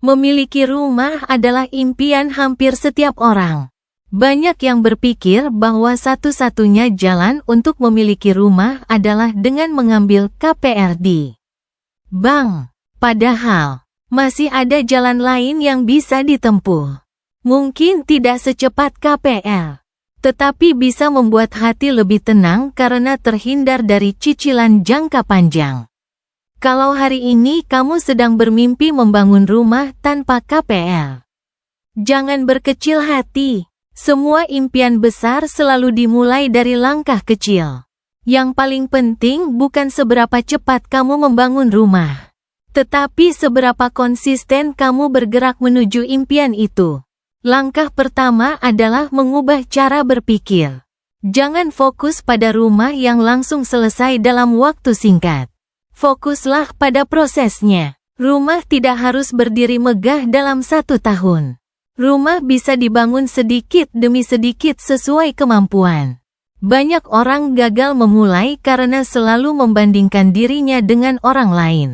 Memiliki rumah adalah impian hampir setiap orang. Banyak yang berpikir bahwa satu-satunya jalan untuk memiliki rumah adalah dengan mengambil KPR di bank. Padahal, masih ada jalan lain yang bisa ditempuh. Mungkin tidak secepat KPR, tetapi bisa membuat hati lebih tenang karena terhindar dari cicilan jangka panjang. Kalau hari ini kamu sedang bermimpi membangun rumah tanpa KPR, jangan berkecil hati. Semua impian besar selalu dimulai dari langkah kecil. Yang paling penting bukan seberapa cepat kamu membangun rumah, tetapi seberapa konsisten kamu bergerak menuju impian itu. Langkah pertama adalah mengubah cara berpikir. Jangan fokus pada rumah yang langsung selesai dalam waktu singkat. Fokuslah pada prosesnya. Rumah tidak harus berdiri megah dalam 1 tahun. Rumah bisa dibangun sedikit demi sedikit sesuai kemampuan. Banyak orang gagal memulai karena selalu membandingkan dirinya dengan orang lain.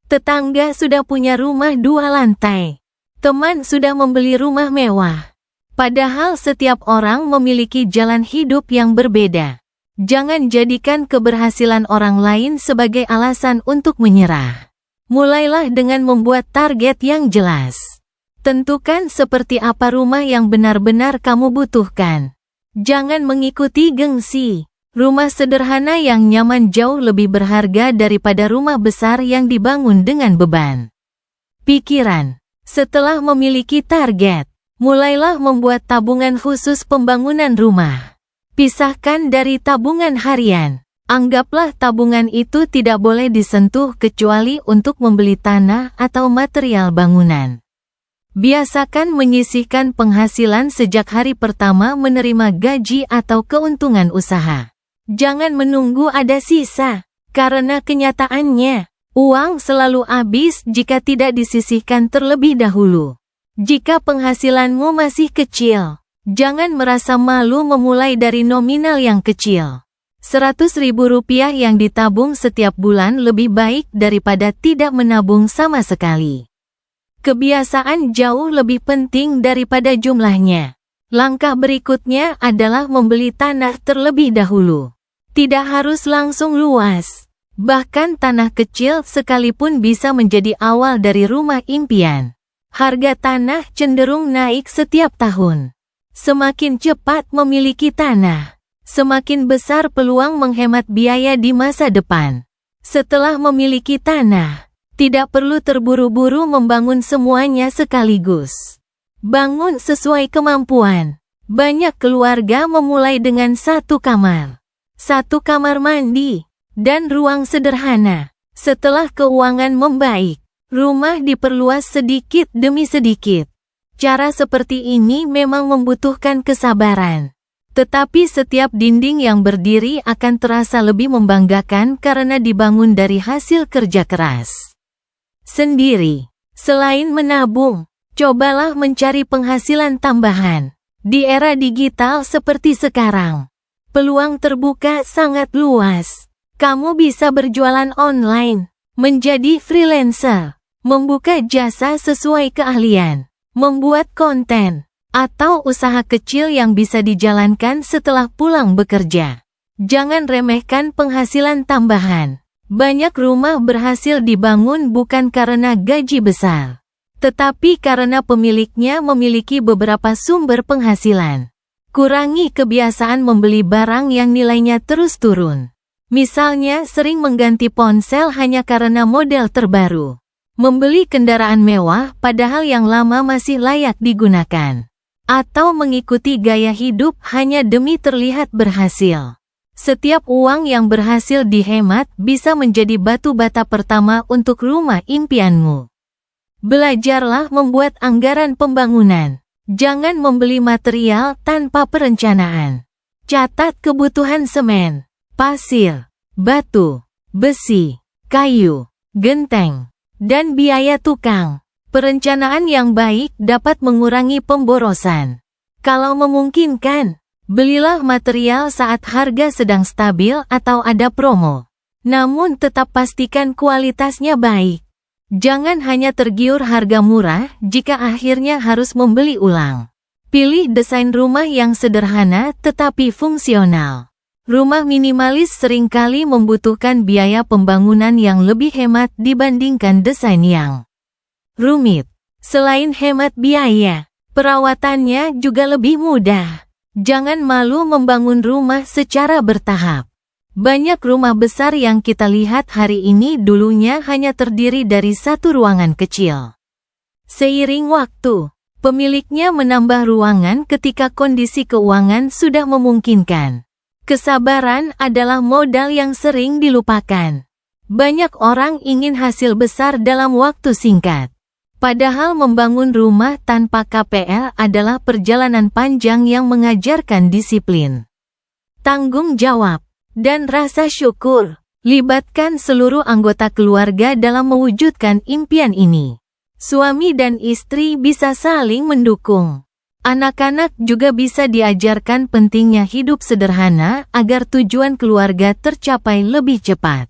Tetangga sudah punya rumah 2 lantai. Teman sudah membeli rumah mewah. Padahal setiap orang memiliki jalan hidup yang berbeda. Jangan jadikan keberhasilan orang lain sebagai alasan untuk menyerah. Mulailah dengan membuat target yang jelas. Tentukan seperti apa rumah yang benar-benar kamu butuhkan. Jangan mengikuti gengsi. Rumah sederhana yang nyaman jauh lebih berharga daripada rumah besar yang dibangun dengan beban pikiran. Setelah memiliki target, mulailah membuat tabungan khusus pembangunan rumah. Pisahkan dari tabungan harian. Anggaplah tabungan itu tidak boleh disentuh kecuali untuk membeli tanah atau material bangunan. Biasakan menyisihkan penghasilan sejak hari pertama menerima gaji atau keuntungan usaha. Jangan menunggu ada sisa, karena kenyataannya, uang selalu habis jika tidak disisihkan terlebih dahulu. Jika penghasilanmu masih kecil, jangan merasa malu memulai dari nominal yang kecil. Rp100.000 yang ditabung setiap bulan lebih baik daripada tidak menabung sama sekali. Kebiasaan jauh lebih penting daripada jumlahnya. Langkah berikutnya adalah membeli tanah terlebih dahulu. Tidak harus langsung luas. Bahkan tanah kecil sekalipun bisa menjadi awal dari rumah impian. Harga tanah cenderung naik setiap tahun. Semakin cepat memiliki tanah, semakin besar peluang menghemat biaya di masa depan. Setelah memiliki tanah, tidak perlu terburu-buru membangun semuanya sekaligus. Bangun sesuai kemampuan. Banyak keluarga memulai dengan 1 kamar, 1 kamar mandi, dan ruang sederhana. Setelah keuangan membaik, rumah diperluas sedikit demi sedikit. Cara seperti ini memang membutuhkan kesabaran. Tetapi setiap dinding yang berdiri akan terasa lebih membanggakan karena dibangun dari hasil kerja keras sendiri. Selain menabung, cobalah mencari penghasilan tambahan. Di era digital seperti sekarang, peluang terbuka sangat luas. Kamu bisa berjualan online, menjadi freelancer, membuka jasa sesuai keahlian, membuat konten, atau usaha kecil yang bisa dijalankan setelah pulang bekerja. Jangan remehkan penghasilan tambahan. Banyak rumah berhasil dibangun bukan karena gaji besar, tetapi karena pemiliknya memiliki beberapa sumber penghasilan. Kurangi kebiasaan membeli barang yang nilainya terus turun. Misalnya sering mengganti ponsel hanya karena model terbaru. Membeli kendaraan mewah padahal yang lama masih layak digunakan. Atau mengikuti gaya hidup hanya demi terlihat berhasil. Setiap uang yang berhasil dihemat bisa menjadi batu bata pertama untuk rumah impianmu. Belajarlah membuat anggaran pembangunan. Jangan membeli material tanpa perencanaan. Catat kebutuhan semen, pasir, batu, besi, kayu, genteng, dan biaya tukang. Perencanaan yang baik dapat mengurangi pemborosan. Kalau memungkinkan, belilah material saat harga sedang stabil atau ada promo. Namun tetap pastikan kualitasnya baik. Jangan hanya tergiur harga murah jika akhirnya harus membeli ulang. Pilih desain rumah yang sederhana tetapi fungsional. Rumah minimalis seringkali membutuhkan biaya pembangunan yang lebih hemat dibandingkan desain yang rumit. Selain hemat biaya, perawatannya juga lebih mudah. Jangan malu membangun rumah secara bertahap. Banyak rumah besar yang kita lihat hari ini dulunya hanya terdiri dari satu ruangan kecil. Seiring waktu, pemiliknya menambah ruangan ketika kondisi keuangan sudah memungkinkan. Kesabaran adalah modal yang sering dilupakan. Banyak orang ingin hasil besar dalam waktu singkat. Padahal membangun rumah tanpa KPR adalah perjalanan panjang yang mengajarkan disiplin, tanggung jawab, dan rasa syukur. Libatkan seluruh anggota keluarga dalam mewujudkan impian ini. Suami dan istri bisa saling mendukung. Anak-anak juga bisa diajarkan pentingnya hidup sederhana agar tujuan keluarga tercapai lebih cepat.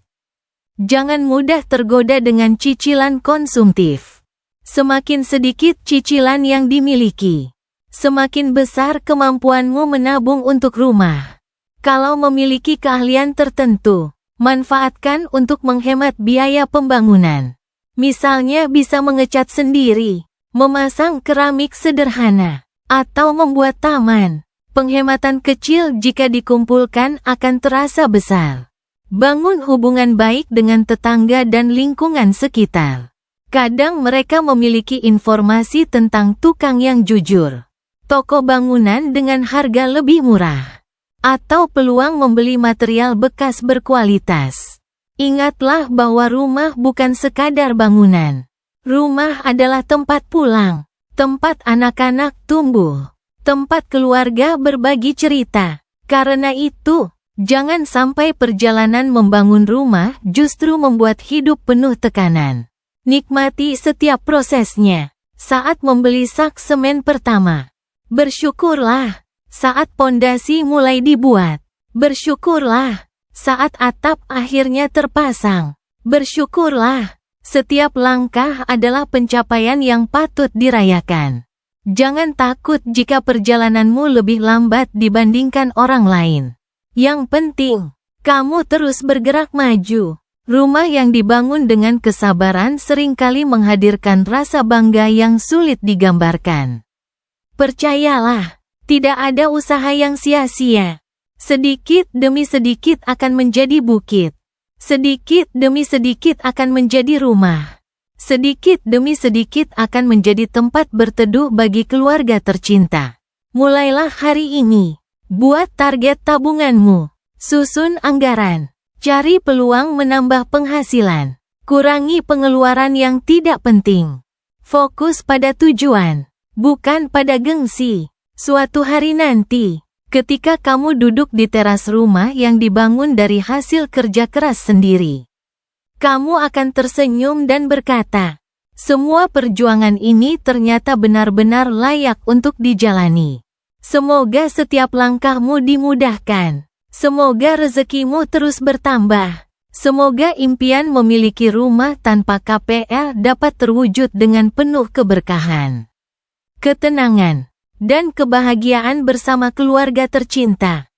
Jangan mudah tergoda dengan cicilan konsumtif. Semakin sedikit cicilan yang dimiliki, semakin besar kemampuanmu menabung untuk rumah. Kalau memiliki keahlian tertentu, manfaatkan untuk menghemat biaya pembangunan. Misalnya bisa mengecat sendiri, memasang keramik sederhana, atau membuat taman. Penghematan kecil jika dikumpulkan akan terasa besar. Bangun hubungan baik dengan tetangga dan lingkungan sekitar. Kadang mereka memiliki informasi tentang tukang yang jujur, toko bangunan dengan harga lebih murah, atau peluang membeli material bekas berkualitas. Ingatlah bahwa rumah bukan sekadar bangunan. Rumah adalah tempat pulang, tempat anak-anak tumbuh, tempat keluarga berbagi cerita. Karena itu, jangan sampai perjalanan membangun rumah justru membuat hidup penuh tekanan. Nikmati setiap prosesnya. Saat membeli sak semen pertama, bersyukurlah. Saat pondasi mulai dibuat, bersyukurlah. Saat atap akhirnya terpasang, bersyukurlah. Setiap langkah adalah pencapaian yang patut dirayakan. Jangan takut jika perjalananmu lebih lambat dibandingkan orang lain. Yang penting, kamu terus bergerak maju. Rumah yang dibangun dengan kesabaran seringkali menghadirkan rasa bangga yang sulit digambarkan. Percayalah, tidak ada usaha yang sia-sia. Sedikit demi sedikit akan menjadi bukit. Sedikit demi sedikit akan menjadi rumah. Sedikit demi sedikit akan menjadi tempat berteduh bagi keluarga tercinta. Mulailah hari ini. Buat target tabunganmu. Susun anggaran. Cari peluang menambah penghasilan. Kurangi pengeluaran yang tidak penting. Fokus pada tujuan, bukan pada gengsi. Suatu hari nanti, ketika kamu duduk di teras rumah yang dibangun dari hasil kerja keras sendiri, kamu akan tersenyum dan berkata, semua perjuangan ini ternyata benar-benar layak untuk dijalani. Semoga setiap langkahmu dimudahkan. Semoga rezekimu terus bertambah. Semoga impian memiliki rumah tanpa KPR dapat terwujud dengan penuh keberkahan, ketenangan, dan kebahagiaan bersama keluarga tercinta.